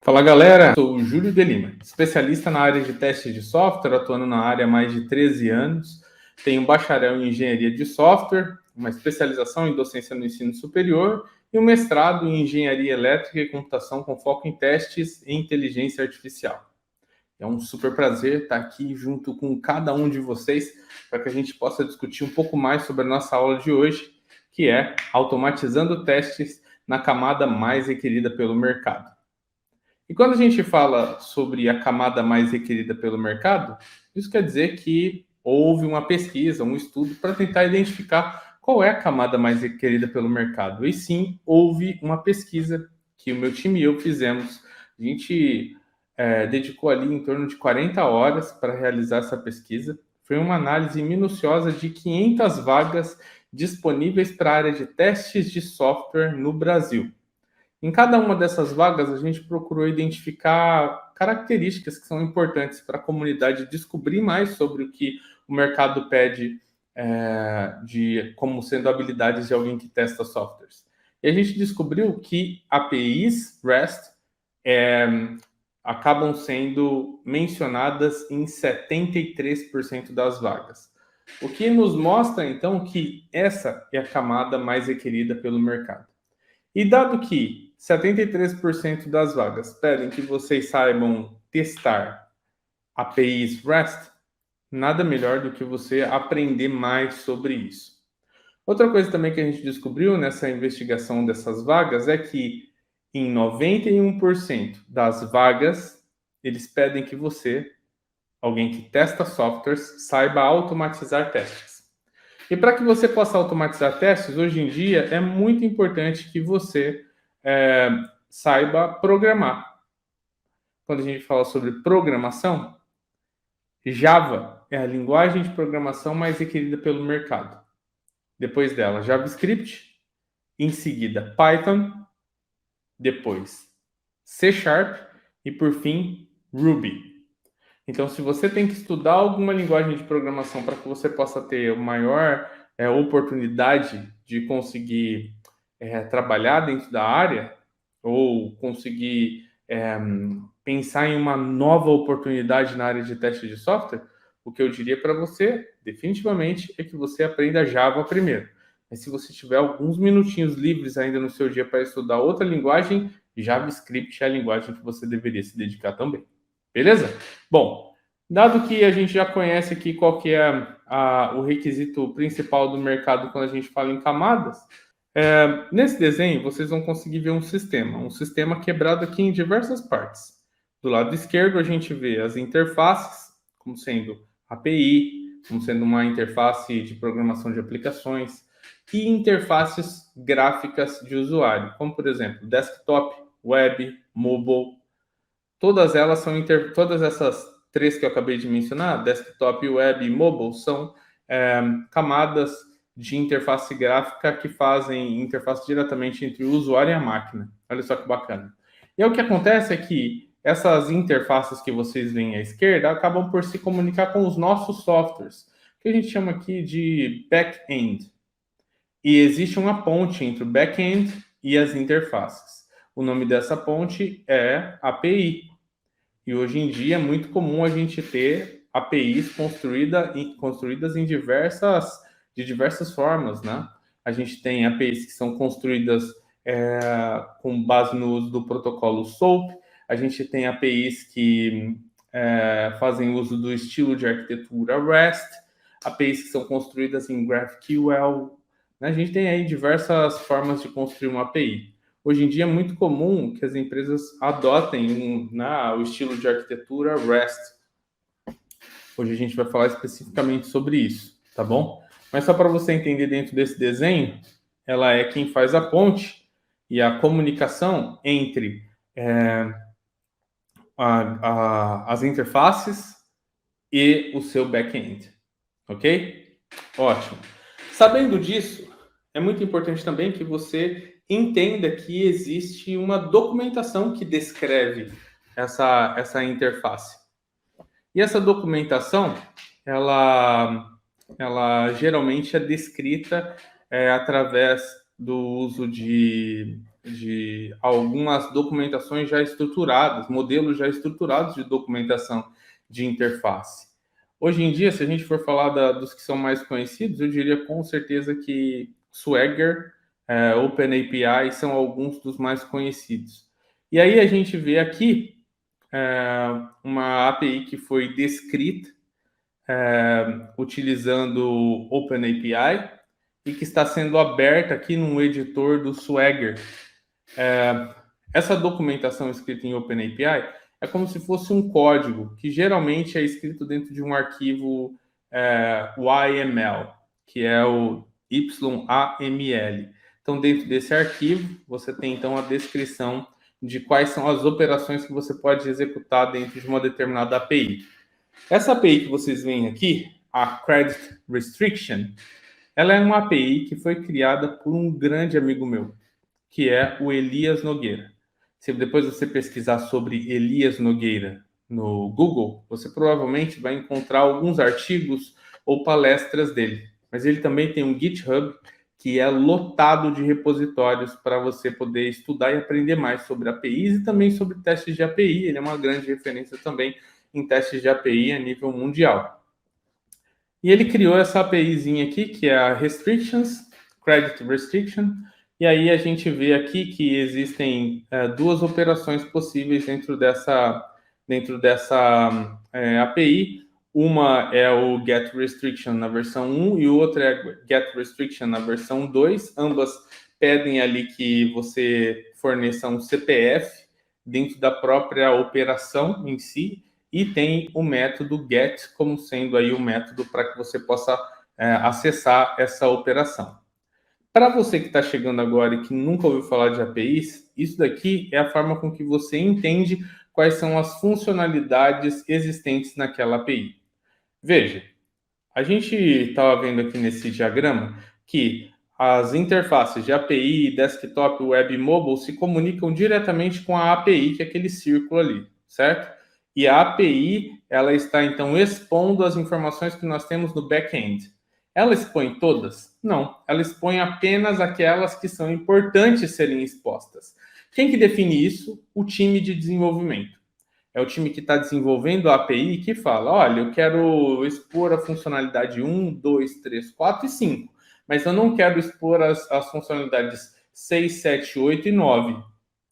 Fala galera, sou o Júlio de Lima, especialista na área de testes de software, atuando na área há mais de 13 anos. Tenho um bacharel em engenharia de software, uma especialização em docência no ensino superior e um mestrado em engenharia elétrica e computação com foco em testes e inteligência artificial. É um super prazer estar aqui junto com cada um de vocês para que a gente possa discutir um pouco mais sobre a nossa aula de hoje, que é automatizando testes na camada mais requerida pelo mercado. E quando a gente fala sobre a camada mais requerida pelo mercado, isso quer dizer que houve uma pesquisa, um estudo para tentar identificar qual é a camada mais requerida pelo mercado. E sim, houve uma pesquisa que o meu time e eu fizemos. A gente dedicou ali em torno de 40 horas para realizar essa pesquisa. Foi uma análise minuciosa de 500 vagas disponíveis para a área de testes de software no Brasil. Em cada uma dessas vagas, a gente procurou identificar características que são importantes para a comunidade descobrir mais sobre o que o mercado pede de como sendo habilidades de alguém que testa softwares. E a gente descobriu que APIs REST acabam sendo mencionadas em 73% das vagas. O que nos mostra, então, que essa é a camada mais requerida pelo mercado. E dado que 73% das vagas pedem que vocês saibam testar APIs REST, nada melhor do que você aprender mais sobre isso. Outra coisa também que a gente descobriu nessa investigação dessas vagas é que em 91% das vagas, eles pedem que você, alguém que testa softwares, saiba automatizar testes. E para que você possa automatizar testes, hoje em dia é muito importante que você saiba programar. Quando a gente fala sobre programação, Java é a linguagem de programação mais requerida pelo mercado. Depois dela, JavaScript, em seguida Python, depois C# e por fim Ruby. Então, se você tem que estudar alguma linguagem de programação para que você possa ter maior oportunidade de conseguir trabalhar dentro da área ou conseguir pensar em uma nova oportunidade na área de teste de software, o que eu diria para você, definitivamente, é que você aprenda Java primeiro. Mas se você tiver alguns minutinhos livres ainda no seu dia para estudar outra linguagem, JavaScript é a linguagem que você deveria se dedicar também. Beleza? Bom, dado que a gente já conhece aqui qual que é o requisito principal do mercado quando a gente fala em camadas, nesse desenho vocês vão conseguir ver um sistema quebrado aqui em diversas partes. Do lado esquerdo a gente vê as interfaces, como sendo API, como sendo uma interface de programação de aplicações, e interfaces gráficas de usuário, como por exemplo desktop, web, mobile. Todas elas são todas essas três que eu acabei de mencionar, desktop, web e mobile, são camadas de interface gráfica que fazem interface diretamente entre o usuário e a máquina. Olha só que bacana. E aí, o que acontece é que essas interfaces que vocês veem à esquerda acabam por se comunicar com os nossos softwares, que a gente chama aqui de back-end. E existe uma ponte entre o back-end e as interfaces. O nome dessa ponte é API. E hoje em dia é muito comum a gente ter APIs construídas de diversas formas, né? A gente tem APIs que são construídas com base no uso do protocolo SOAP, a gente tem APIs que fazem uso do estilo de arquitetura REST, APIs que são construídas em GraphQL, né? A gente tem aí diversas formas de construir uma API. Hoje em dia é muito comum que as empresas adotem o estilo de arquitetura REST. Hoje a gente vai falar especificamente sobre isso, tá bom? Mas só para você entender dentro desse desenho, ela é quem faz a ponte e a comunicação entre as interfaces e o seu back-end, ok? Ótimo. Sabendo disso, é muito importante também que você entenda que existe uma documentação que descreve essa interface. E essa documentação, ela geralmente é descrita através do uso de de algumas documentações já estruturadas, modelos já estruturados de documentação de interface. Hoje em dia, se a gente for falar dos que são mais conhecidos, eu diria com certeza que Swagger, OpenAPI são alguns dos mais conhecidos. E aí a gente vê aqui uma API que foi descrita utilizando OpenAPI e que está sendo aberta aqui no editor do Swagger. Essa documentação escrita em OpenAPI é como se fosse um código que geralmente é escrito dentro de um arquivo YML, que é o YAML. Então, dentro desse arquivo, você tem então a descrição de quais são as operações que você pode executar dentro de uma determinada API. Essa API que vocês veem aqui, a Credit Restriction, ela é uma API que foi criada por um grande amigo meu, que é o Elias Nogueira. Se depois você pesquisar sobre Elias Nogueira no Google, você provavelmente vai encontrar alguns artigos ou palestras dele. Mas ele também tem um GitHub que é lotado de repositórios para você poder estudar e aprender mais sobre APIs e também sobre testes de API. Ele é uma grande referência também em testes de API a nível mundial. E ele criou essa APIzinha aqui, que é a Restrictions, Credit Restriction, e aí a gente vê aqui que existem duas operações possíveis dentro dessa API. Uma é o Get Restriction na versão 1 e outra é Get Restriction na versão 2. Ambas pedem ali que você forneça um CPF dentro da própria operação em si, e tem o método get como sendo aí o método para que você possa acessar essa operação. Para você que está chegando agora e que nunca ouviu falar de APIs, isso daqui é a forma com que você entende quais são as funcionalidades existentes naquela API. Veja, a gente estava vendo aqui nesse diagrama que as interfaces de API, desktop, web e mobile se comunicam diretamente com a API, que é aquele círculo ali, certo? E a API, ela está então expondo as informações que nós temos no back-end. Ela expõe todas? Não, ela expõe apenas aquelas que são importantes serem expostas. Quem que define isso? O time de desenvolvimento. É o time que está desenvolvendo a API que fala, olha, eu quero expor a funcionalidade 1, 2, 3, 4 e 5, mas eu não quero expor as funcionalidades 6, 7, 8 e 9,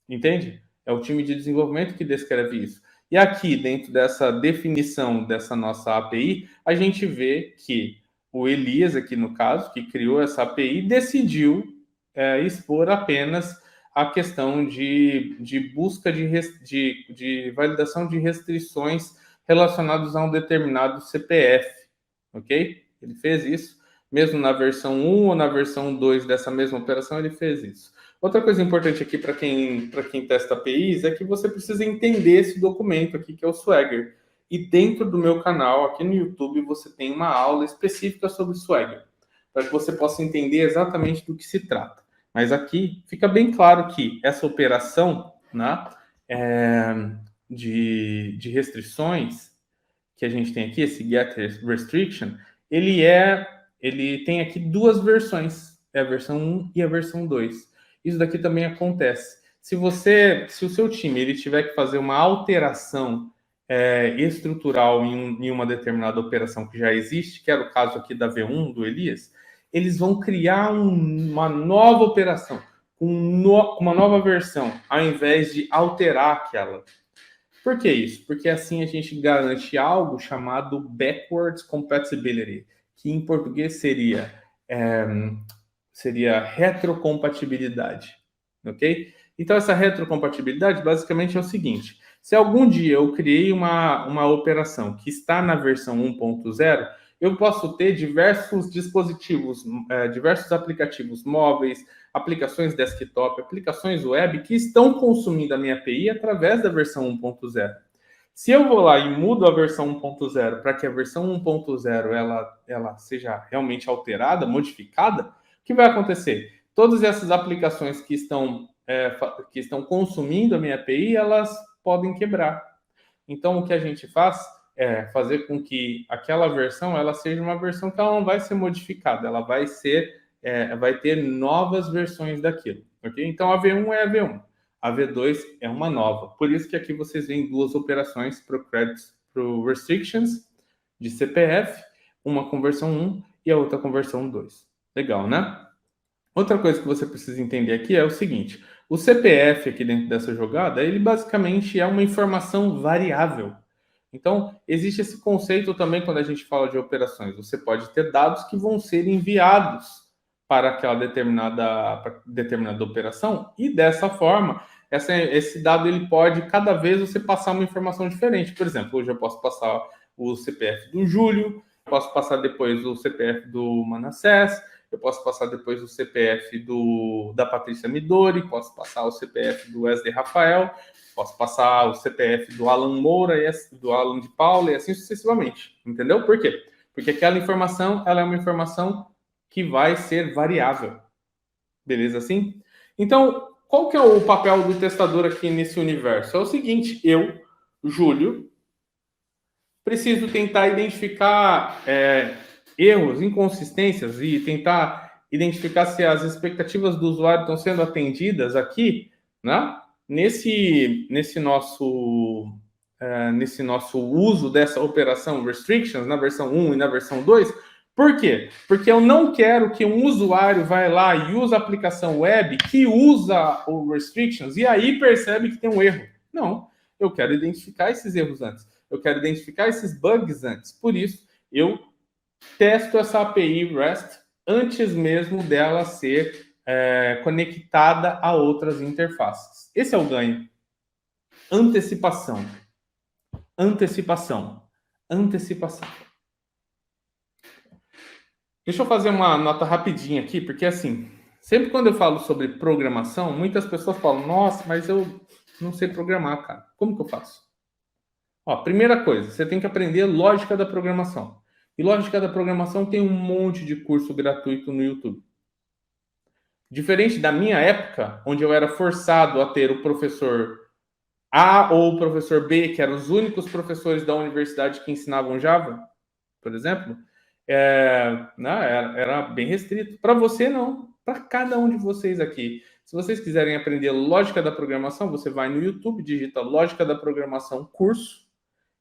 entende? É o time de desenvolvimento que descreve isso. E aqui, dentro dessa definição dessa nossa API, a gente vê que o Elias, aqui no caso, que criou essa API, decidiu expor apenas a questão de busca de validação de restrições relacionadas a um determinado CPF, ok? Ele fez isso, mesmo na versão 1 ou na versão 2 dessa mesma operação, ele fez isso. Outra coisa importante aqui para quem testa APIs é que você precisa entender esse documento aqui, que é o Swagger. E dentro do meu canal, aqui no YouTube, você tem uma aula específica sobre Swagger, para que você possa entender exatamente do que se trata. Mas aqui fica bem claro que essa operação, né, de restrições que a gente tem aqui, esse get restriction, ele tem aqui duas versões, é a versão 1 e a versão 2. Isso daqui também acontece. Se o seu time ele tiver que fazer uma alteração estrutural em uma determinada operação que já existe, que era o caso aqui da V1 do Elias, eles vão criar uma nova operação, com uma nova versão, ao invés de alterar aquela. Por que isso? Porque assim a gente garante algo chamado backwards compatibility, que em português seria retrocompatibilidade, ok? Então essa retrocompatibilidade basicamente é o seguinte: se algum dia eu criei uma operação que está na versão 1.0, eu posso ter diversos dispositivos, diversos aplicativos móveis, aplicações desktop, aplicações web que estão consumindo a minha API através da versão 1.0. Se eu vou lá e mudo a versão 1.0 para que a versão 1.0 ela seja realmente alterada, modificada, o que vai acontecer? Todas essas aplicações que estão consumindo a minha API, elas podem quebrar. Então, o que a gente faz é fazer com que aquela versão ela seja uma versão que ela não vai ser modificada, ela vai ter novas versões daquilo. ok? Então, a V1 é a V1. A V2 é uma nova. Por isso que aqui vocês veem duas operações para o restrictions de CPF, uma conversão 1 e a outra conversão 2. Legal, né? Outra coisa que você precisa entender aqui é o seguinte: o CPF aqui dentro dessa jogada, ele basicamente é uma informação variável. Então, existe esse conceito também quando a gente fala de operações. Você pode ter dados que vão ser enviados para aquela determinada operação e dessa forma, esse dado ele pode, cada vez, você passar uma informação diferente. Por exemplo, hoje eu posso passar o CPF do Júlio, posso passar depois o CPF do Manassés, eu posso passar depois o CPF da Patrícia Midori, posso passar o CPF do Wesley Rafael, posso passar o CPF do Alan Moura, do Alan de Paula e assim sucessivamente. Entendeu? Por quê? Porque aquela informação ela é uma informação que vai ser variável. Beleza assim? Então, qual que é o papel do testador aqui nesse universo? É o seguinte: eu, Júlio, preciso tentar identificar erros, inconsistências e tentar identificar se as expectativas do usuário estão sendo atendidas aqui, né? Nesse nosso uso dessa operação restrictions na versão 1 e na versão 2. Por quê? Porque eu não quero que um usuário vai lá e use a aplicação web que usa o restrictions e aí percebe que tem um erro. Não, eu quero identificar esses erros antes. Eu quero identificar esses bugs antes. Por isso, eu testo essa API REST antes mesmo dela ser conectada a outras interfaces. Esse é o ganho. Antecipação. Antecipação. Antecipação. Deixa eu fazer uma nota rapidinha aqui, porque assim, sempre quando eu falo sobre programação, muitas pessoas falam: nossa, mas eu não sei programar, cara. Como que eu faço? Ó, primeira coisa, você tem que aprender lógica da programação. E lógica da programação tem um monte de curso gratuito no YouTube. Diferente da minha época, onde eu era forçado a ter o professor A ou o professor B, que eram os únicos professores da universidade que ensinavam Java, por exemplo, era bem restrito. Para você, não. Para cada um de vocês aqui. Se vocês quiserem aprender lógica da programação, você vai no YouTube, digita lógica da programação curso,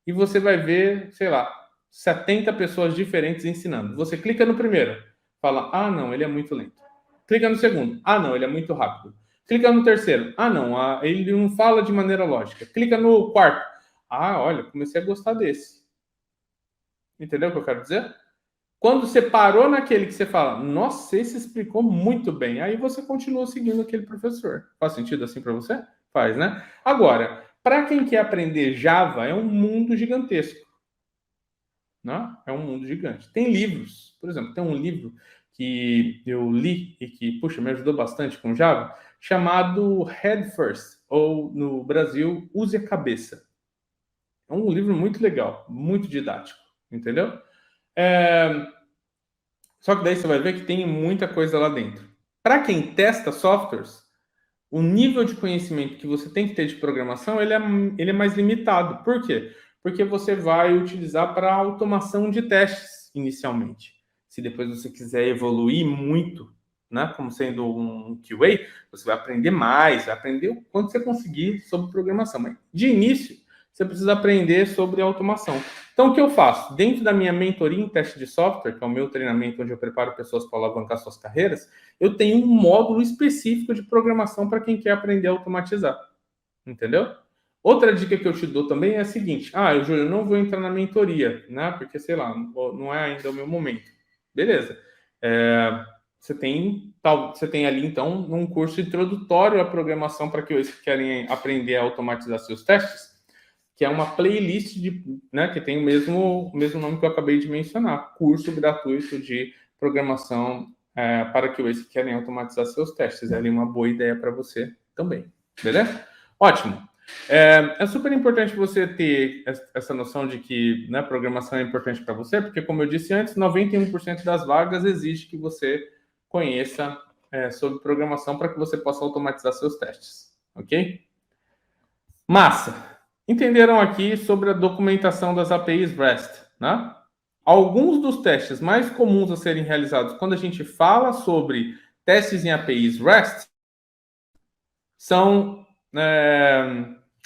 e você vai ver, sei lá, 70 pessoas diferentes ensinando. Você clica no primeiro, fala: ah, não, ele é muito lento. Clica no segundo: ah, não, ele é muito rápido. Clica no terceiro: ah, não, ele não fala de maneira lógica. Clica no quarto: ah, olha, comecei a gostar desse. Entendeu o que eu quero dizer? Quando você parou naquele que você fala: nossa, esse explicou muito bem, aí você continua seguindo aquele professor. Faz sentido assim para você? Faz, né? Agora, para quem quer aprender Java, é um mundo gigantesco. Né? É um mundo gigante. Tem livros, por exemplo, tem um livro que eu li e que, puxa, me ajudou bastante com Java, chamado Head First, ou no Brasil, Use a Cabeça. É um livro muito legal, muito didático, entendeu? Só que daí você vai ver que tem muita coisa lá dentro. Para quem testa softwares, o nível de conhecimento que você tem que ter de programação, ele é mais limitado. Por quê? Porque você vai utilizar para automação de testes inicialmente. Se depois você quiser evoluir muito, né, como sendo um QA, você vai aprender mais, vai aprender o quanto você conseguir sobre programação. Mas de início, você precisa aprender sobre automação. Então, o que eu faço? Dentro da minha mentoria em teste de software, que é o meu treinamento onde eu preparo pessoas para alavancar suas carreiras, eu tenho um módulo específico de programação para quem quer aprender a automatizar. Entendeu? Outra dica que eu te dou também é a seguinte: ah, Júlio, eu não vou entrar na mentoria, né? Porque, sei lá, não é ainda o meu momento. Beleza. Você tem ali, então, um curso introdutório à programação para aqueles que querem aprender a automatizar seus testes, que é uma playlist que tem o mesmo nome que eu acabei de mencionar, curso gratuito de programação para aqueles que querem automatizar seus testes. É ali uma boa ideia para você também, beleza? Ótimo. É super importante você ter essa noção de que, né, programação é importante para você, porque, como eu disse antes, 91% das vagas exige que você conheça sobre programação para que você possa automatizar seus testes, ok? Massa! Entenderam aqui sobre a documentação das APIs REST, né? Alguns dos testes mais comuns a serem realizados quando a gente fala sobre testes em APIs REST são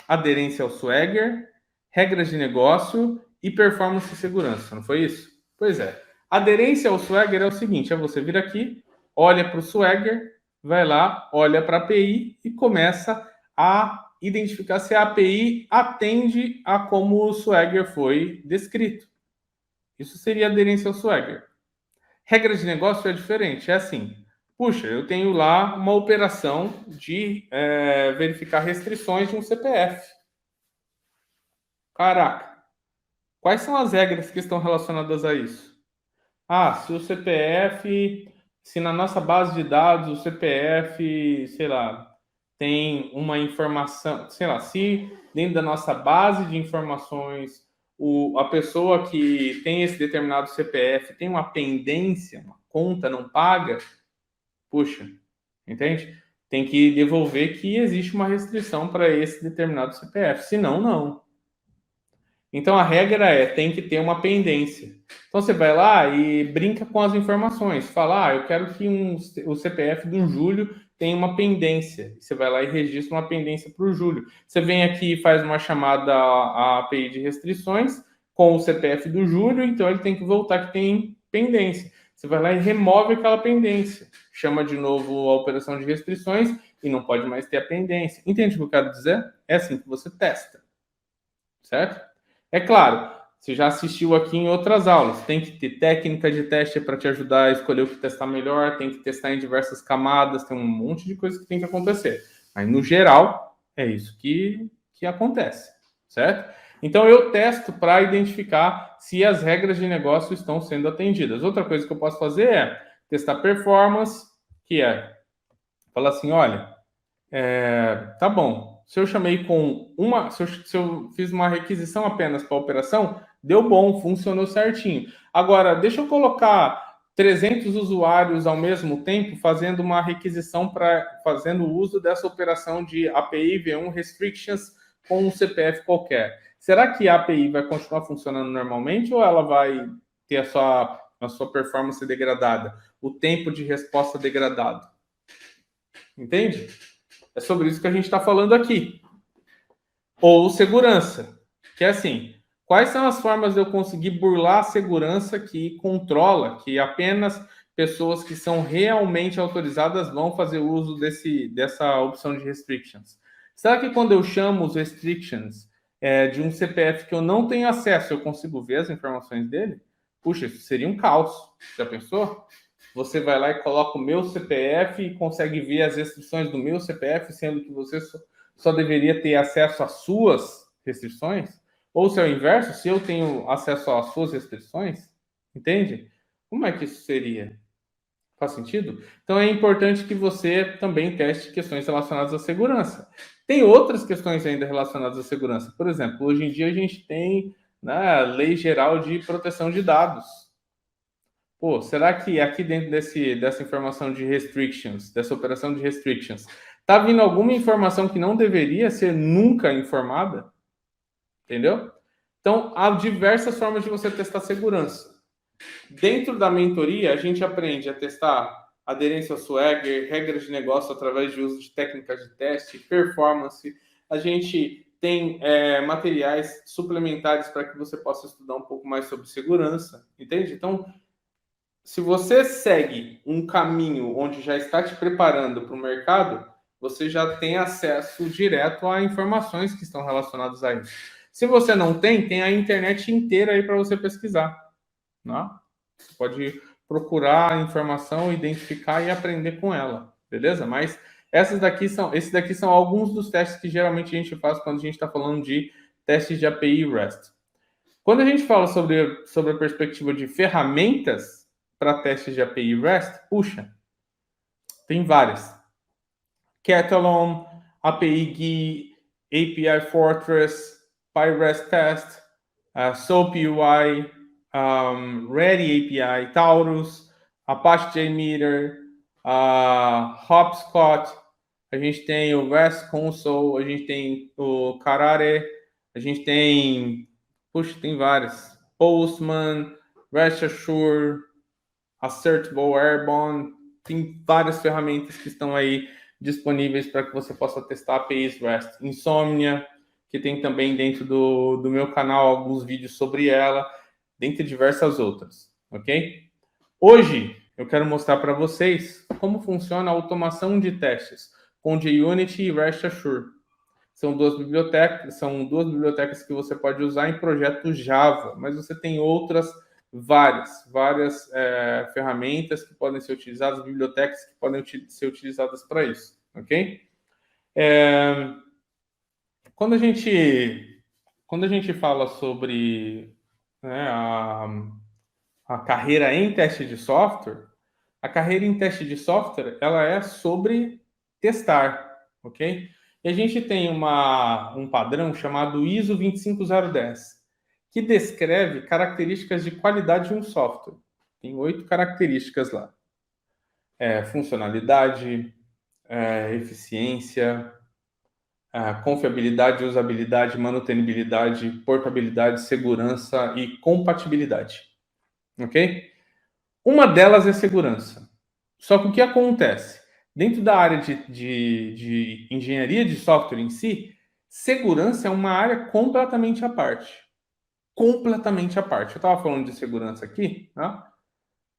aderência ao Swagger, regras de negócio e performance e segurança, não foi isso? Pois é. Aderência ao Swagger é o seguinte, é você vir aqui, olha para o Swagger, vai lá, olha para a API e começa a identificar se a API atende a como o Swagger foi descrito. Isso seria aderência ao Swagger. Regra de negócio é diferente, é assim, puxa, eu tenho lá uma operação de verificar restrições de um CPF. Caraca, quais são as regras que estão relacionadas a isso? Ah, se o CPF, se na nossa base de dados o CPF, sei lá, tem uma informação, sei lá, se dentro da nossa base de informações a pessoa que tem esse determinado CPF tem uma pendência, uma conta não paga, puxa, entende? Tem que devolver que existe uma restrição para esse determinado CPF, senão não. Então a regra tem que ter uma pendência. Então você vai lá e brinca com as informações. Fala, eu quero que o CPF do Júlio tenha uma pendência. Você vai lá e registra uma pendência para o Júlio. Você vem aqui e faz uma chamada à API de restrições com o CPF do Júlio, então ele tem que voltar que tem pendência. Você vai lá e remove aquela pendência. Chama de novo a operação de restrições e não pode mais ter a pendência. Entende o que eu quero dizer? É assim que você testa. Certo? É claro, você já assistiu aqui em outras aulas, tem que ter técnica de teste para te ajudar a escolher o que testar melhor, tem que testar em diversas camadas, tem um monte de coisa que tem que acontecer. Mas, no geral, é isso que acontece, certo? Então, eu testo para identificar se as regras de negócio estão sendo atendidas. Outra coisa que eu posso fazer é testar performance, que é falar assim, olha, tá bom. Se eu chamei com uma. Se eu fiz uma requisição apenas para a operação, deu bom, funcionou certinho. Agora, deixa eu colocar 300 usuários ao mesmo tempo fazendo uma requisição fazendo uso dessa operação de API V1 Restrictions com um CPF qualquer. Será que a API vai continuar funcionando normalmente ou ela vai ter a sua performance degradada? O tempo de resposta degradado? Entende? É sobre isso que a gente está falando aqui. Ou segurança, que é assim, quais são as formas de eu conseguir burlar a segurança que controla, que apenas pessoas que são realmente autorizadas vão fazer uso dessa opção de restrictions? Será que quando eu chamo os restrictions de um CPF que eu não tenho acesso, eu consigo ver as informações dele? Puxa, isso seria um caos. Já pensou? Você vai lá e coloca o meu CPF e consegue ver as restrições do meu CPF, sendo que você só deveria ter acesso às suas restrições? Ou se é o inverso, se eu tenho acesso às suas restrições, entende? Como é que isso seria? Faz sentido? Então é importante que você também teste questões relacionadas à segurança. Tem outras questões ainda relacionadas à segurança. Por exemplo, hoje em dia a gente tem a Lei Geral de Proteção de Dados. Pô, será que aqui dentro dessa informação de restrictions, dessa operação de restrictions, tá vindo alguma informação que não deveria ser nunca informada? Entendeu? Então, há diversas formas de você testar segurança. Dentro da mentoria, a gente aprende a testar aderência ao Swagger, regras de negócio através de uso de técnicas de teste, performance. A gente tem materiais suplementares para que você possa estudar um pouco mais sobre segurança, entende? Então, se você segue um caminho onde já está te preparando para o mercado, você já tem acesso direto a informações que estão relacionadas a isso. Se você não tem, tem a internet inteira aí para você pesquisar. Né? Você pode procurar a informação, identificar e aprender com ela, beleza? Mas esses daqui são alguns dos testes que geralmente a gente faz quando a gente está falando de testes de API REST. Quando a gente fala sobre a perspectiva de ferramentas para testes de API REST, puxa, tem várias. Catalan, API GUI, API Fortress, PyRest Test, SOAP UI, Ready API, Taurus, Apache JMeter, Hopscotch, a gente tem o REST Console, a gente tem o Karate, a gente tem, puxa, tem vários. Postman, REST Assure, Assertable Airborne, tem várias ferramentas que estão aí disponíveis para que você possa testar APIs REST. Insomnia, que tem também dentro do meu canal alguns vídeos sobre ela, dentre diversas outras, ok? Hoje, eu quero mostrar para vocês como funciona a automação de testes com JUnity e REST Assure. São duas bibliotecas que você pode usar em projetos Java, mas você tem outras várias ferramentas que podem ser utilizadas, bibliotecas que podem ser utilizadas para isso, ok? Quando a gente fala sobre, né, a carreira em teste de software, a carreira em teste de software, ela é sobre testar, ok? E a gente tem um padrão chamado ISO 25010, que descreve características de qualidade de um software. Tem 8 características lá. Funcionalidade, eficiência, confiabilidade, usabilidade, manutenibilidade, portabilidade, segurança e compatibilidade, ok? Uma delas é segurança. Só que o que acontece? Dentro da área de engenharia de software em si, segurança é uma área completamente à parte. Completamente à parte. Eu estava falando de segurança aqui, tá?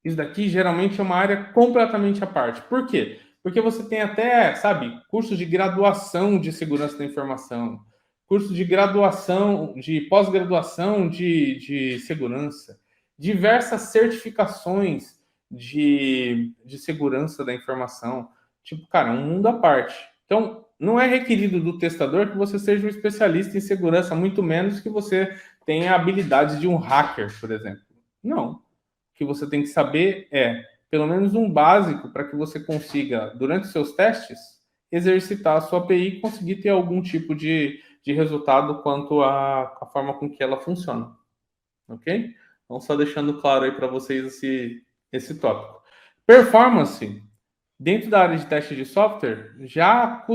Isso daqui geralmente é uma área completamente à parte. Por quê? Porque você tem até, sabe, cursos de graduação de segurança da informação, curso de graduação, de pós-graduação de segurança, diversas certificações de segurança da informação. Tipo, cara, é um mundo à parte. Então, não é requerido do testador que você seja um especialista em segurança, muito menos que você tenha habilidades de um hacker, por exemplo. Não. O que você tem que saber é, pelo menos um básico para que você consiga, durante os seus testes, exercitar a sua API e conseguir ter algum tipo de resultado quanto à forma com que ela funciona. Ok? Então, só deixando claro aí para vocês esse tópico. Performance, dentro da área de teste de software, já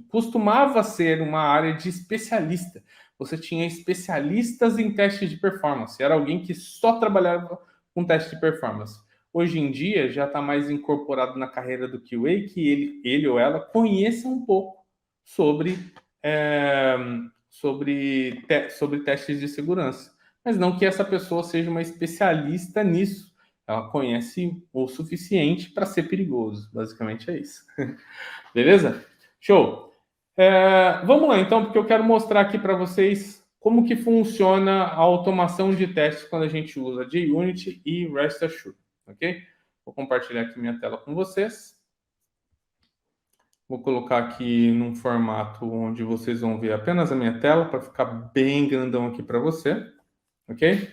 costumava ser uma área de especialista. Você tinha especialistas em testes de performance. Era alguém que só trabalhava com teste de performance. Hoje em dia, já está mais incorporado na carreira do QA que ele ou ela conheça um pouco sobre, sobre testes de segurança. Mas não que essa pessoa seja uma especialista nisso. Ela conhece o suficiente para ser perigoso. Basicamente é isso. Beleza? Show! Vamos lá então, porque eu quero mostrar aqui para vocês como que funciona a automação de testes quando a gente usa JUnity e REST Assure, ok? Vou compartilhar aqui minha tela com vocês. Vou colocar aqui num formato onde vocês vão ver apenas a minha tela, para ficar bem grandão aqui para você, ok?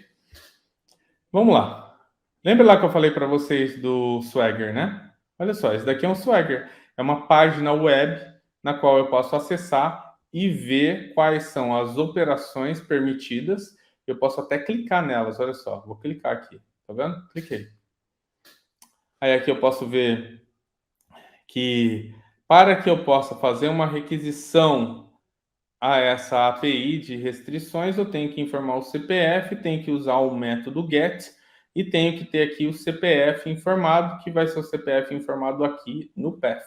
Vamos lá. Lembra lá que eu falei para vocês do Swagger, né? Olha só, esse daqui é um Swagger. É uma página web na qual eu posso acessar e ver quais são as operações permitidas. Eu posso até clicar nelas, olha só. Vou clicar aqui, tá vendo? Cliquei. Aí aqui eu posso ver que para que eu possa fazer uma requisição a essa API de restrições, eu tenho que informar o CPF, tenho que usar o método GET e tenho que ter aqui o CPF informado, que vai ser o CPF informado aqui no path.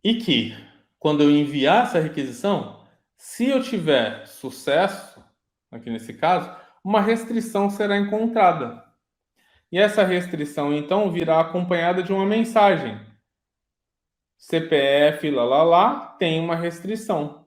E que, quando eu enviar essa requisição, se eu tiver sucesso, aqui nesse caso, uma restrição será encontrada. E essa restrição, então, virá acompanhada de uma mensagem. CPF, tem uma restrição.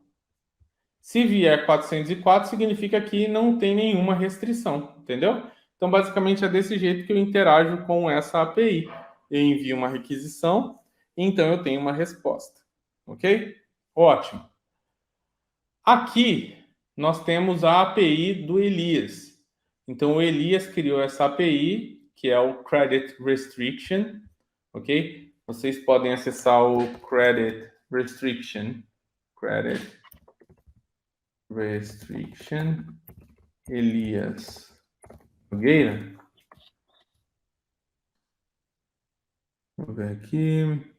Se vier 404, significa que não tem nenhuma restrição, entendeu? Então, basicamente, é desse jeito que eu interajo com essa API. Eu envio uma requisição, então eu tenho uma resposta, ok? Ótimo. Aqui, nós temos a API do Elias. Então, o Elias criou essa API, que é o Credit Restriction, ok? Vocês podem acessar o Credit Restriction, Elias Nogueira. Vou ver aqui.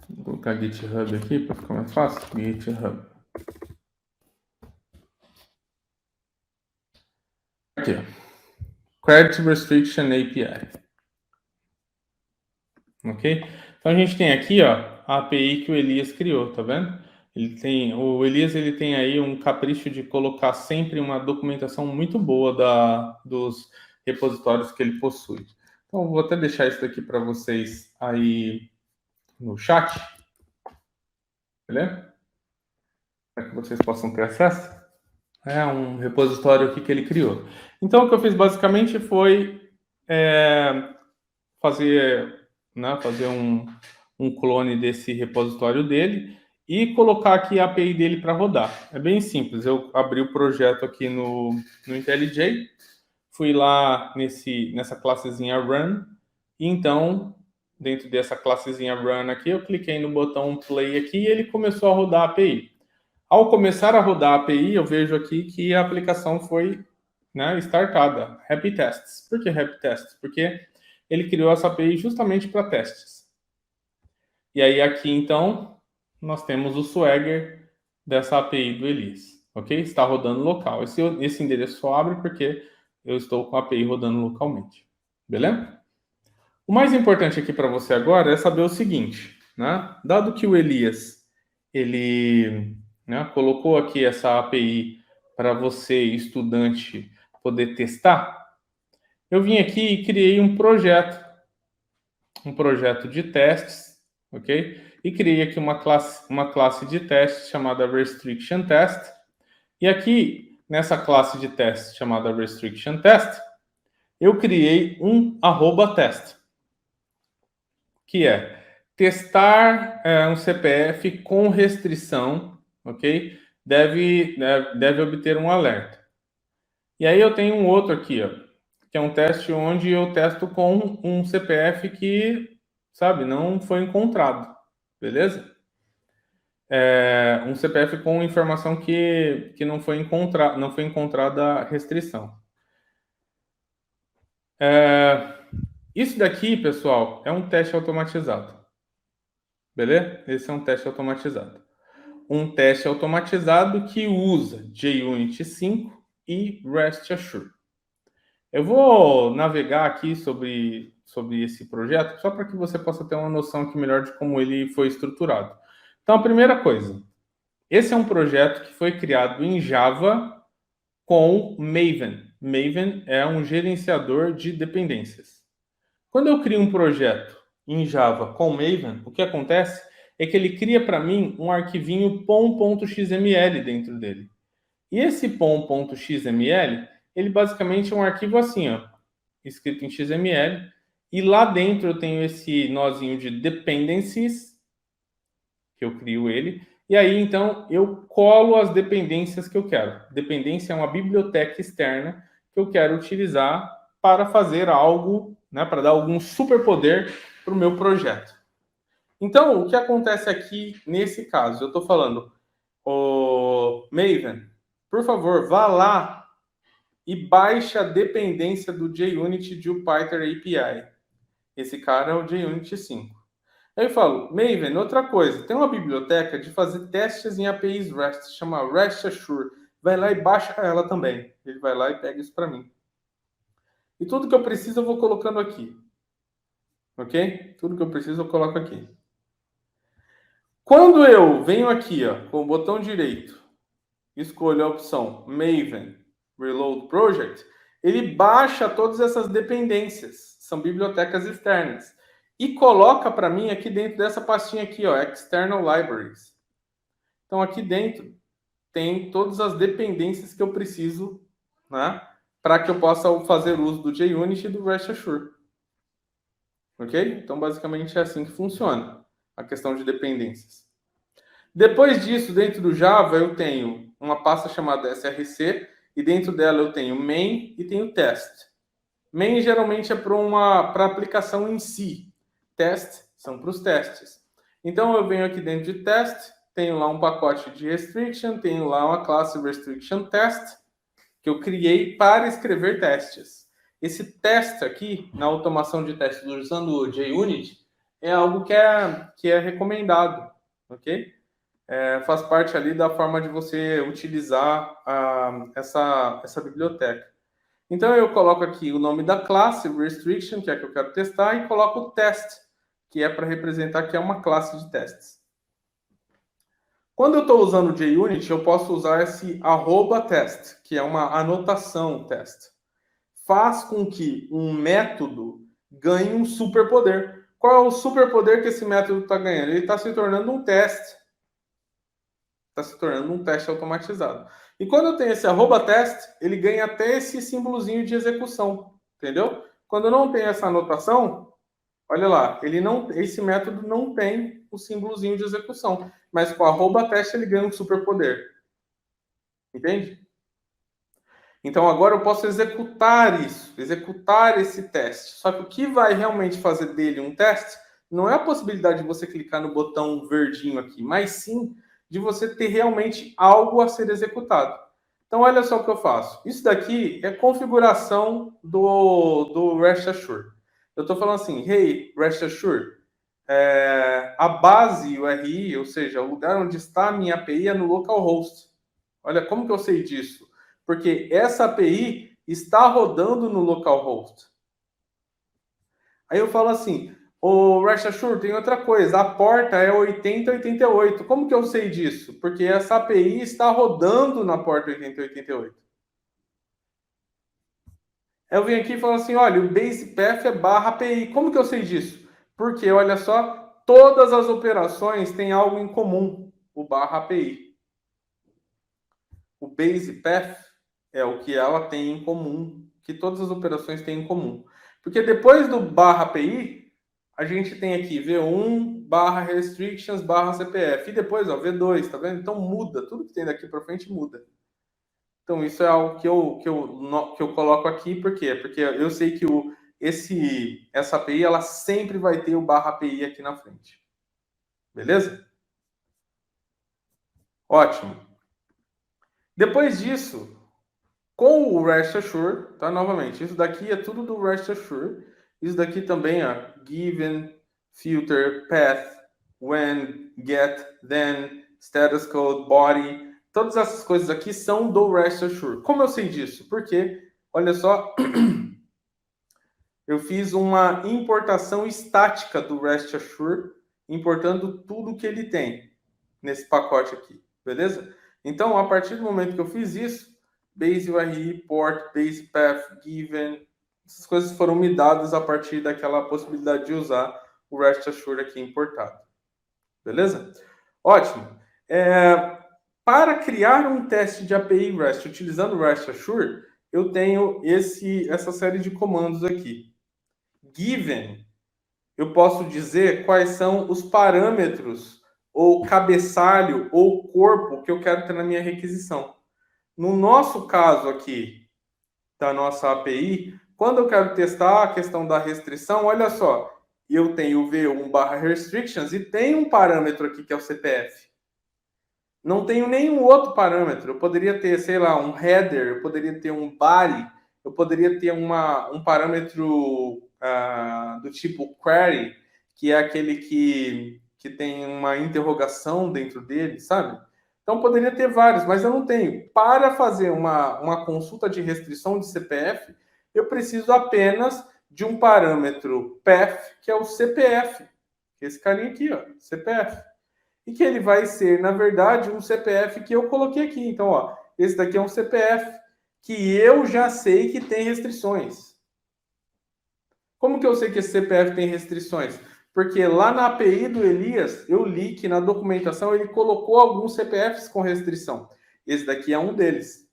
Vou colocar GitHub aqui para ficar mais fácil. GitHub. Aqui. Credit Restriction API. ok? Então a gente tem aqui, ó, a API que o Elias criou, tá vendo? O Elias ele tem aí um capricho de colocar sempre uma documentação muito boa dos repositórios que ele possui. Então eu vou até deixar isso aqui para vocês aí no chat, beleza? Para que vocês possam ter acesso. É um repositório aqui que ele criou. Então o que eu fiz basicamente foi fazer, né, fazer um clone desse repositório dele e colocar aqui a API dele para rodar. É bem simples. Eu abri o projeto aqui no IntelliJ, fui lá nessa classezinha Run, e então, dentro dessa classezinha Run aqui, eu cliquei no botão Play aqui e ele começou a rodar a API. Ao começar a rodar a API, eu vejo aqui que a aplicação foi, né, startada. Happy Tests. Por que Happy Tests? Porque ele criou essa API justamente para testes. E aí aqui, então, nós temos o Swagger dessa API do Elias, ok? Está rodando local. Esse endereço só abre porque eu estou com a API rodando localmente, beleza? O mais importante aqui para você agora é saber o seguinte, né? Dado que o Elias, ele, né, colocou aqui essa API para você, estudante, poder testar, eu vim aqui e criei um projeto de testes, ok? E criei aqui uma classe de teste chamada Restriction Test. E aqui, nessa classe de teste chamada Restriction Test, eu criei um @test, que é testar um CPF com restrição, ok? Deve obter um alerta. E aí eu tenho um outro aqui, ó, que é um teste onde eu testo com um CPF que, sabe, não foi encontrado, beleza? Um CPF com informação que não foi encontrada a restrição. Isso daqui, pessoal, é um teste automatizado, beleza? Esse é um teste automatizado. Um teste automatizado que usa JUnit 5 e REST Assure. Eu vou navegar aqui sobre esse projeto, só para que você possa ter uma noção aqui melhor de como ele foi estruturado. Então, a primeira coisa, esse é um projeto que foi criado em Java com Maven. Maven é um gerenciador de dependências. Quando eu crio um projeto em Java com Maven, o que acontece é que ele cria para mim um arquivinho pom.xml dentro dele. E esse pom.xml, ele basicamente é um arquivo assim, ó, escrito em XML, e lá dentro eu tenho esse nozinho de dependencies, que eu crio ele, e aí então eu colo as dependências que eu quero. Dependência é uma biblioteca externa que eu quero utilizar para fazer algo, né, para dar algum superpoder para o meu projeto. Então, o que acontece aqui nesse caso? Eu estou falando, Maven, por favor, vá lá e baixe a dependência do JUnit Jupyter API. Esse cara é o JUnit 5. Aí eu falo, Maven, outra coisa, tem uma biblioteca de fazer testes em APIs REST, chama REST Assure. Vai lá e baixa ela também. Ele vai lá e pega isso para mim. E tudo que eu preciso eu vou colocando aqui. Ok? Tudo que eu preciso eu coloco aqui. Quando eu venho aqui, ó, com o botão direito, escolho a opção Maven Reload Project, ele baixa todas essas dependências, são bibliotecas externas, e coloca para mim aqui dentro dessa pastinha aqui, ó, External Libraries. Então aqui dentro tem todas as dependências que eu preciso, né, para que eu possa fazer uso do JUnit e do REST Assure. Ok? Então basicamente é assim que funciona a questão de dependências. Depois disso, dentro do Java, eu tenho uma pasta chamada src, e dentro dela eu tenho main e tenho test. Main geralmente é para a aplicação em si. Test são para os testes. Então eu venho aqui dentro de test, tenho lá um pacote de restriction, tenho lá uma classe restriction test, que eu criei para escrever testes. Esse teste aqui, na automação de testes usando o JUnit, é algo que é recomendado, ok? Faz parte ali da forma de você utilizar essa biblioteca. Então eu coloco aqui o nome da classe, restriction, que é a que eu quero testar, e coloco o test, que é para representar que é uma classe de testes. Quando eu estou usando o JUnit, eu posso usar esse @test, que é uma anotação test. Faz com que um método ganhe um superpoder. Qual é o superpoder que esse método está ganhando? Ele está se tornando um teste. Está se tornando um teste automatizado. E quando eu tenho esse @test, ele ganha até esse símbolozinho de execução. Entendeu? Quando eu não tenho essa anotação, olha lá, esse método não tem o símbolozinho de execução. Mas com @test ele ganha um superpoder. Entende? Então agora eu posso executar isso, executar esse teste. Só que o que vai realmente fazer dele um teste não é a possibilidade de você clicar no botão verdinho aqui, mas sim de você ter realmente algo a ser executado. Então olha só o que eu faço. Isso daqui é configuração do REST Assure. Eu estou falando assim, hey, REST Assure, a base URI, ou seja, o lugar onde está a minha API é no localhost. Olha como que eu sei disso. Porque essa API está rodando no localhost. Aí eu falo assim, o REST Assure tem outra coisa, a porta é 8088. Como que eu sei disso? Porque essa API está rodando na porta 8088. Eu venho aqui e falo assim, olha, o base path é /API. Como que eu sei disso? Porque, olha só, todas as operações têm algo em comum, o /API. O base path é o que ela tem em comum, que todas as operações têm em comum. Porque depois do /API, a gente tem aqui V1 /restrictions /CPF. E depois, ó, V2, tá vendo? Então muda, tudo que tem daqui para frente muda. Então isso é algo que eu coloco aqui, por quê? Porque eu sei que essa API ela sempre vai ter o /API aqui na frente. Beleza? Ótimo. Depois disso, com o REST Assure, tá? Novamente, isso daqui é tudo do REST Assure. Isso daqui também, ó, given, filter, path, when, get, then, status code, body. Todas essas coisas aqui são do REST Assure. Como eu sei disso? Porque, olha só, eu fiz uma importação estática do REST Assure, importando tudo que ele tem nesse pacote aqui, beleza? Então, a partir do momento que eu fiz isso, base URI, port, base path, given, essas coisas foram me dadas a partir daquela possibilidade de usar o REST Assure aqui importado. Beleza? Ótimo. Para criar um teste de API REST utilizando o REST Assure, eu tenho essa série de comandos aqui. Given, eu posso dizer quais são os parâmetros ou cabeçalho ou corpo que eu quero ter na minha requisição. No nosso caso aqui, da nossa API, quando eu quero testar a questão da restrição, olha só, eu tenho o V1 /restrictions e tem um parâmetro aqui que é o CPF. Não tenho nenhum outro parâmetro. Eu poderia ter, sei lá, um header, eu poderia ter um body, eu poderia ter um parâmetro do tipo query, que é aquele que tem uma interrogação dentro dele, sabe? Então poderia ter vários, mas eu não tenho. Para fazer uma consulta de restrição de CPF, eu preciso apenas de um parâmetro path, que é o CPF. Esse carinha aqui, ó, CPF. E que ele vai ser, na verdade, um CPF que eu coloquei aqui. Então, ó, esse daqui é um CPF que eu já sei que tem restrições. Como que eu sei que esse CPF tem restrições? Porque lá na API do Elias, eu li que na documentação ele colocou alguns CPFs com restrição. Esse daqui é um deles.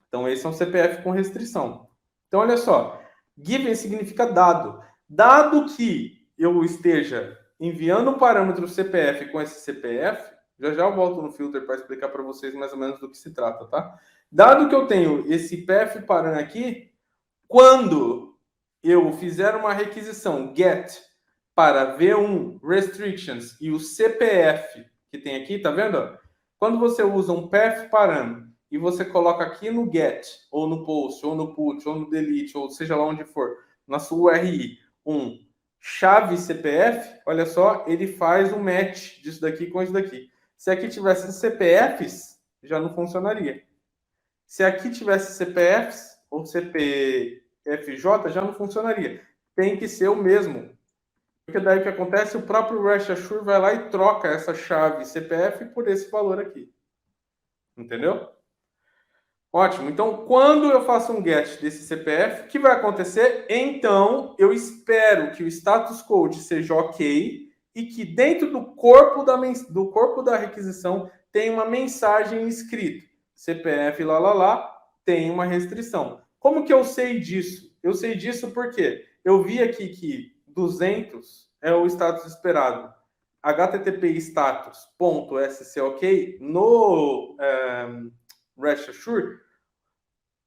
Então, esse é um CPF com restrição. Então, olha só. Given significa dado. Dado que eu esteja enviando um parâmetro CPF com esse CPF, já eu volto no filter para explicar para vocês mais ou menos do que se trata, tá? Dado que eu tenho esse PF param aqui, quando eu fizer uma requisição get para V1 restrictions e o CPF que tem aqui, tá vendo? Quando você usa um path param e você coloca aqui no get, ou no post, ou no put, ou no delete, ou seja lá onde for, na sua URI, um chave CPF, olha só, ele faz um match disso daqui com isso daqui. Se aqui tivesse CPFs, já não funcionaria. Se aqui tivesse CPFs ou CPFJ, já não funcionaria. Tem que ser o mesmo. Porque daí o que acontece? O próprio Rest Assure vai lá e troca essa chave CPF por esse valor aqui. Entendeu? Ótimo. Então, quando eu faço um get desse CPF, o que vai acontecer? Então, eu espero que o status code seja ok e que dentro do corpo da requisição tem uma mensagem escrita. CPF tem uma restrição. Como que eu sei disso? Eu sei disso porque eu vi aqui que 200 é o status esperado. HTTP status.scok no Rest Assure,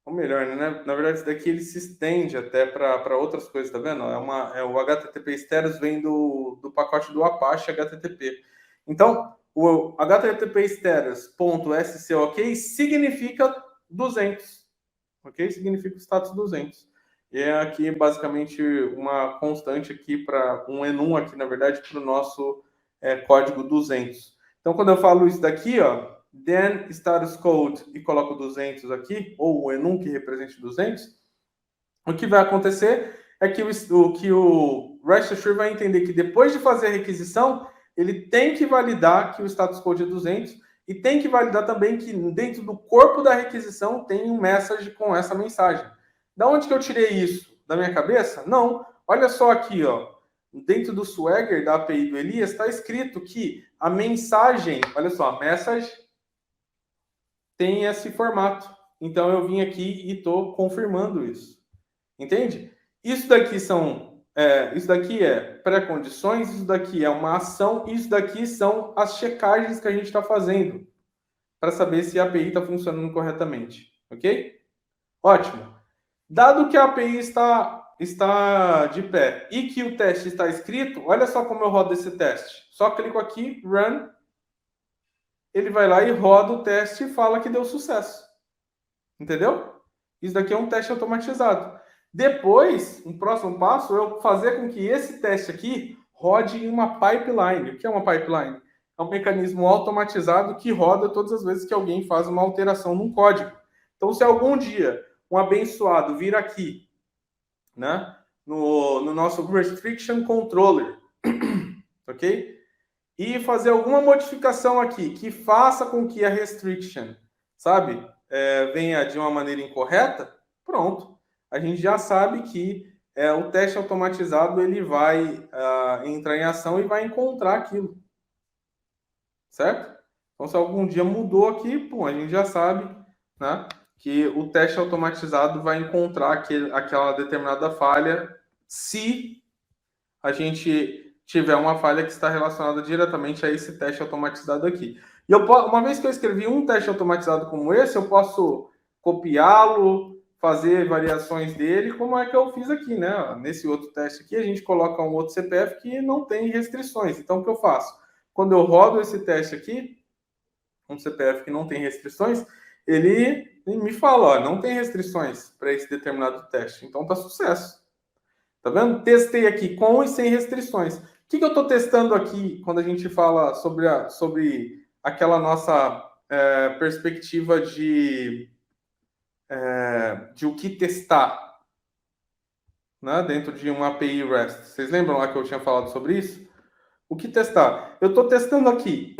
ou melhor, né? Na verdade, isso daqui ele se estende até para outras coisas, tá vendo? O HTTP status vem do pacote do Apache HTTP. Então, o HTTP status.scok significa 200, ok? Significa o status 200. E é aqui basicamente uma constante aqui para um enum aqui, na verdade, para o nosso código 200. Então, quando eu falo isso daqui, ó, then status code e coloco 200 aqui, ou o enum que represente 200, o que vai acontecer é que o REST Assure vai entender que depois de fazer a requisição, ele tem que validar que o status code é 200 e tem que validar também que dentro do corpo da requisição tem um message com essa mensagem. Da onde que eu tirei isso? Da minha cabeça? Não. Olha só aqui, ó. Dentro do Swagger da API do Elias está escrito que a mensagem, olha só, a message tem esse formato. Então eu vim aqui e estou confirmando isso. Entende? Isso daqui é pré-condições, isso daqui é uma ação, isso daqui são as checagens que a gente está fazendo para saber se a API está funcionando corretamente. Ok? Ótimo. Dado que a API está de pé e que o teste está escrito, olha só como eu rodo esse teste. Só clico aqui, Run, ele vai lá e roda o teste e fala que deu sucesso. Entendeu? Isso daqui é um teste automatizado. Depois, um próximo passo é eu fazer com que esse teste aqui rode em uma pipeline. O que é uma pipeline? É um mecanismo automatizado que roda todas as vezes que alguém faz uma alteração num código. Então, se algum dia um abençoado vir aqui, né, no nosso Restriction Controller, ok? E fazer alguma modificação aqui que faça com que a restriction, sabe, venha de uma maneira incorreta, pronto. A gente já sabe que o teste automatizado ele vai entrar em ação e vai encontrar aquilo. Certo? Então, se algum dia mudou aqui, pô, a gente já sabe, né, que o teste automatizado vai encontrar aquela determinada falha se a gente tiver uma falha que está relacionada diretamente a esse teste automatizado aqui. E uma vez que eu escrevi um teste automatizado como esse, eu posso copiá-lo, fazer variações dele, como é que eu fiz aqui, né? Nesse outro teste aqui, a gente coloca um outro CPF que não tem restrições. Então, o que eu faço? Quando eu rodo esse teste aqui, um CPF que não tem restrições, ele me fala, ó, não tem restrições para esse determinado teste. Então, tá sucesso. Tá vendo? Testei aqui com e sem restrições. O que eu estou testando aqui quando a gente fala sobre aquela nossa perspectiva de o que testar, né, dentro de uma API REST? Vocês lembram lá que eu tinha falado sobre isso? O que testar? Eu estou testando aqui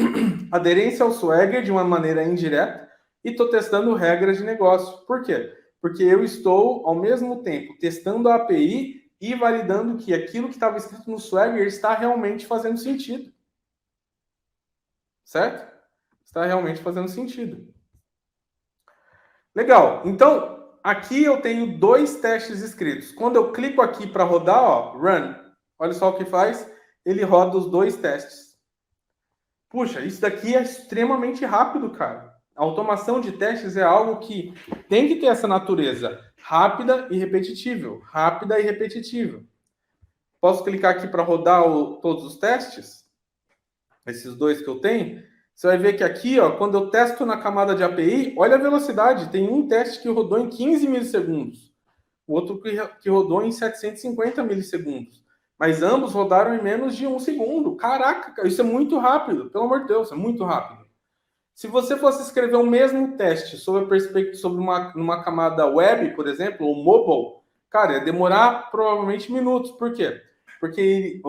aderência ao Swagger de uma maneira indireta e estou testando regras de negócio. Por quê? Porque eu estou, ao mesmo tempo, testando a API e validando que aquilo que estava escrito no Swagger está realmente fazendo sentido. Certo? Está realmente fazendo sentido. Legal. Então, aqui eu tenho 2 testes escritos. Quando eu clico aqui para rodar, ó, Run, olha só o que faz. Ele roda os 2 testes. Puxa, isso daqui é extremamente rápido, cara. A automação de testes é algo que tem que ter essa natureza rápida e repetível. Rápida e repetível. Posso clicar aqui para rodar todos os testes? Esses 2 que eu tenho. Você vai ver que aqui, ó, quando eu testo na camada de API, olha a velocidade. Tem um teste que rodou em 15 milissegundos. O outro que rodou em 750 milissegundos. Mas ambos rodaram em menos de 1 segundo. Caraca, isso é muito rápido. Pelo amor de Deus, é muito rápido. Se você fosse escrever o mesmo teste sobre uma camada web, por exemplo, ou mobile, cara, ia demorar provavelmente minutos. Por quê? porque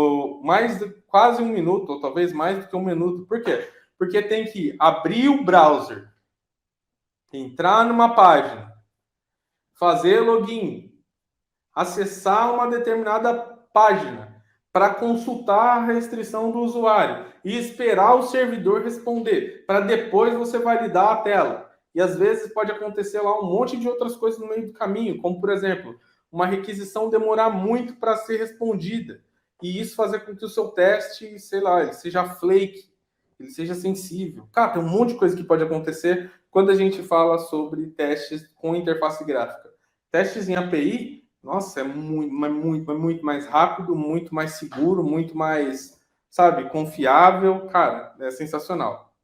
quase um minuto, ou talvez mais do que um minuto. Por quê? Porque tem que abrir o browser, entrar numa página, fazer login, acessar uma determinada página para consultar a restrição do usuário e esperar o servidor responder, para depois você validar a tela. E às vezes pode acontecer lá um monte de outras coisas no meio do caminho, como por exemplo, uma requisição demorar muito para ser respondida. E isso fazer com que o seu teste, sei lá, ele seja flake, ele seja sensível. Cara, tem um monte de coisa que pode acontecer quando a gente fala sobre testes com interface gráfica. Testes em API, nossa, é muito mais rápido, muito mais seguro, muito mais, sabe, confiável. Cara, é sensacional.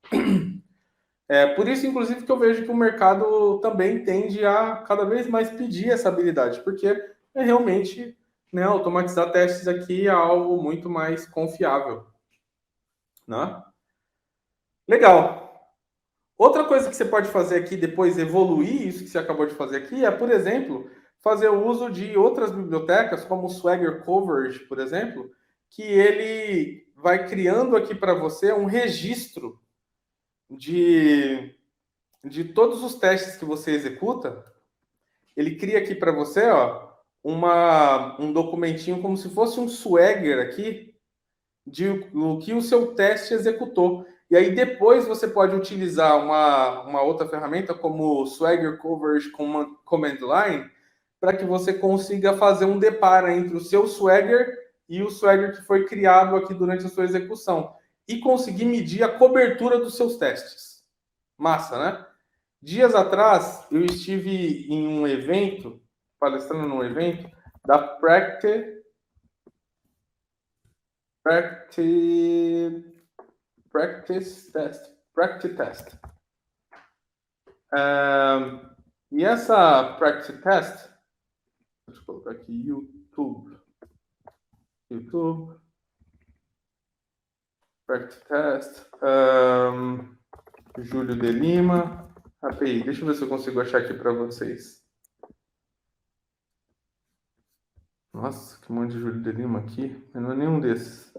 É por isso, inclusive, que eu vejo que o mercado também tende a cada vez mais pedir essa habilidade, porque é realmente, né, automatizar testes aqui é algo muito mais confiável, né? Legal. Outra coisa que você pode fazer aqui, depois evoluir isso que você acabou de fazer aqui, é, por exemplo, fazer o uso de outras bibliotecas, como o Swagger Coverage, por exemplo, que ele vai criando aqui para você um registro de todos os testes que você executa. Ele cria aqui para você, ó, um documentinho como se fosse um Swagger aqui de o que o seu teste executou. E aí depois você pode utilizar uma outra ferramenta como o Swagger Coverage Command Line para que você consiga fazer um deparo entre o seu Swagger e o Swagger que foi criado aqui durante a sua execução e conseguir medir a cobertura dos seus testes. Massa, né? Dias atrás, eu estive em um evento, palestrando num evento da Practice Test. E essa Practice Test, deixa eu colocar aqui, YouTube, Practice Test, Júlio de Lima, API, deixa eu ver se eu consigo achar aqui para vocês. Nossa, que monte de Júlio de Lima aqui, mas não é nenhum desses.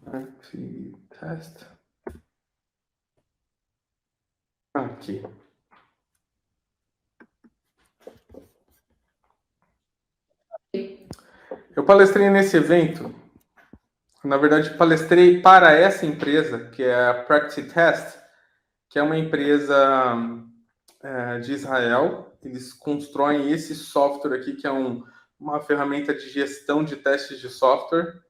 Practice Test. Aqui. Eu palestrei nesse evento, na verdade, palestrei para essa empresa, que é a Practice Test, que é uma empresa de Israel. Eles constroem esse software aqui, que é uma ferramenta de gestão de testes de software,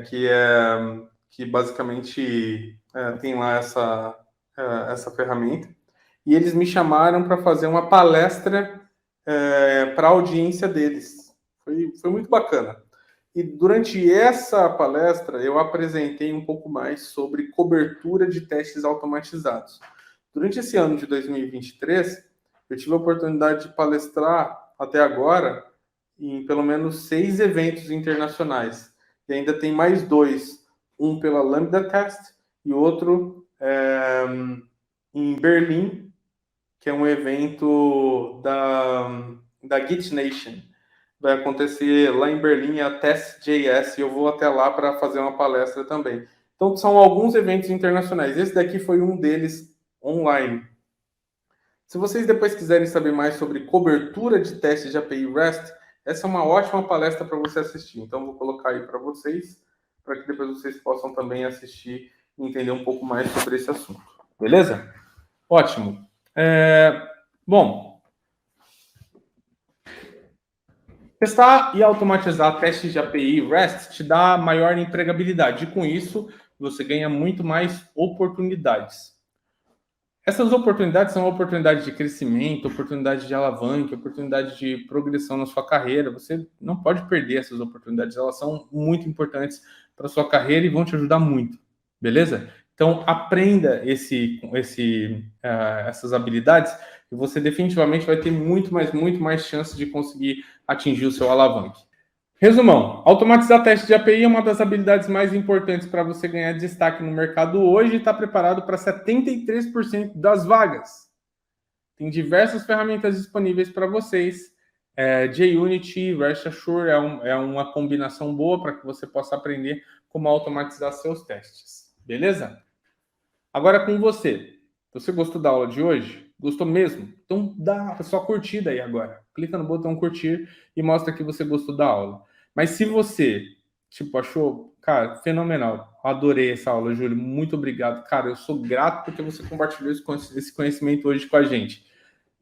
que basicamente tem lá essa ferramenta. E eles me chamaram para fazer uma palestra para a audiência deles. Foi muito bacana. E durante essa palestra, eu apresentei um pouco mais sobre cobertura de testes automatizados. Durante esse ano de 2023, eu tive a oportunidade de palestrar até agora em pelo menos 6 eventos internacionais. E ainda tem mais 2. Um pela Lambda Test e outro em Berlim, que é um evento da Git Nation. Vai acontecer lá em Berlim a Test.js e eu vou até lá para fazer uma palestra também. Então, são alguns eventos internacionais. Esse daqui foi um deles online. Se vocês depois quiserem saber mais sobre cobertura de testes de API REST, essa é uma ótima palestra para você assistir. Então, vou colocar aí para vocês, para que depois vocês possam também assistir e entender um pouco mais sobre esse assunto. Beleza? Ótimo. Bom, testar e automatizar testes de API REST te dá maior empregabilidade. E com isso, você ganha muito mais oportunidades. Essas oportunidades são oportunidades de crescimento, oportunidades de alavanca, oportunidades de progressão na sua carreira. Você não pode perder essas oportunidades. Elas são muito importantes para a sua carreira e vão te ajudar muito. Beleza? Então, aprenda essas habilidades e você definitivamente vai ter muito mais chance de conseguir atingir o seu alavanque. Resumão, automatizar teste de API é uma das habilidades mais importantes para você ganhar destaque no mercado hoje e está preparado para 73% das vagas. Tem diversas ferramentas disponíveis para vocês. JUnity, Rest Assure é uma combinação boa para que você possa aprender como automatizar seus testes. Beleza? Agora com você. Você gostou da aula de hoje? Gostou mesmo? Então dá a sua curtida aí agora. Clica no botão curtir e mostra que você gostou da aula. Mas se você, achou, cara, fenomenal. Adorei essa aula, Júlio. Muito obrigado. Cara, eu sou grato porque você compartilhou esse conhecimento hoje com a gente.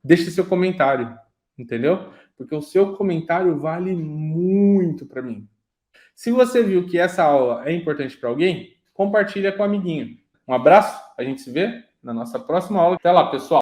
Deixe seu comentário, entendeu? Porque o seu comentário vale muito para mim. Se você viu que essa aula é importante para alguém, compartilha com o amiguinho. Um abraço, a gente se vê na nossa próxima aula. Até lá, pessoal!